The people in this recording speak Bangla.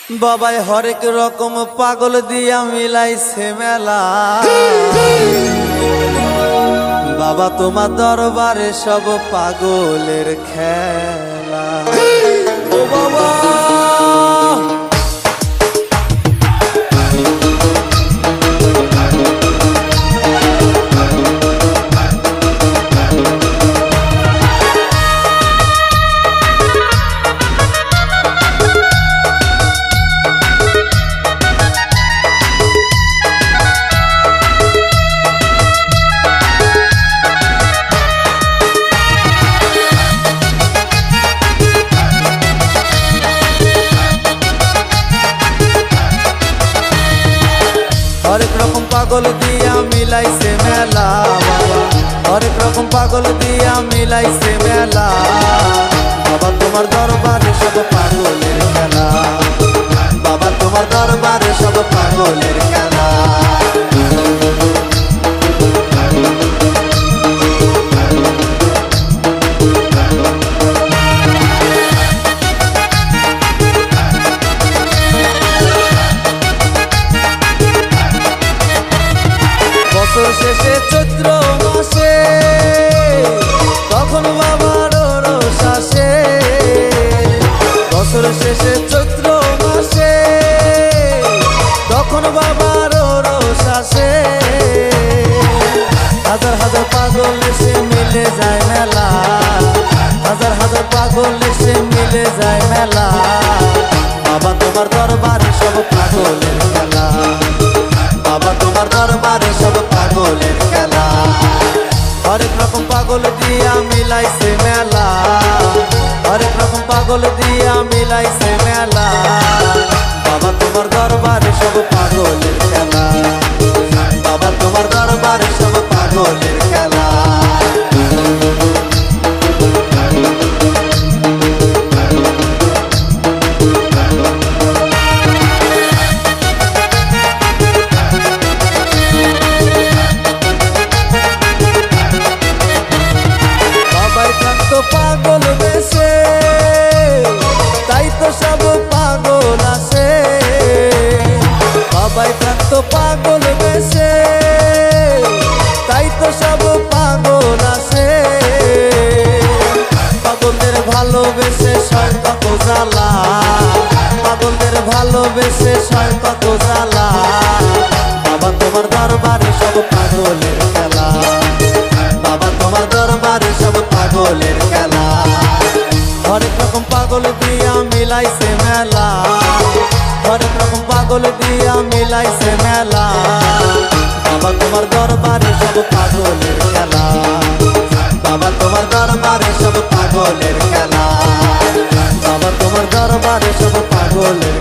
বাবাই হরেক রকম পাগল দিয়া মিলাইছে মেলা। বাবা তোমার দরবারে সব পাগলের খেলা। ও বাবা হরেক রকম পাগল দিয়া মিলাইছে মেলা। বাবা হরেক রকম পাগল দিয়া মিলাইছে মেলা। বাবা তোমার দরবারে সব পাগলের খেলা। বাবা তোমার দরবারে সব পাগলের খেলা। বছর শেষে চৈত্র মাসে তখন বাবার রোষ আসে। বছর শেষে চৈত্র মাসে তখন বাবার রোষ আসে। হাজার হাজার পাগল এসে মিলে যায় মেলা। হাজার হাজার পাগল এসে মিলে যায় মেলা। বাবা তোমার দরবারে সব পাগলের খেলা। বাবা তোমার দরবারে সব পাগলের খেলা। হরেক রকম পাগল দিয়া মিলাইছে মেলা। হরেক রকম পাগল দিয়া মিলাইছে মেলা। বাবা তোমার দরবারে সব পাগলের খেলা। বাবা তোমার দরবারে সব পাগলের খেলা। পাগল বেশে তাই তো সব পাগল আসে। বাবাই থাকতো পাগল বেশে তাই তো সব পাগল আসে। পাগলদের ভালোবেসে সয় কত জ্বালা। পাগলদের ভালোবেসে সয় কত জ্বালা। বাবা তোমার দরবারে সব পাগলের খেলা। বাবা তোমার দরবারে সব পাগলের খেলা। হরেক রকম পাগল দিয়া মিলাইছে মেলা। হরেক রকম পাগল দিয়া মিলাইছে মেলা। বাবা তোমার দরবারে সব পাগলের খেলা। বাবা তোমার দরবারে সব পাগলের খেলা। বাবা তোমার দরবারে সব পাগলের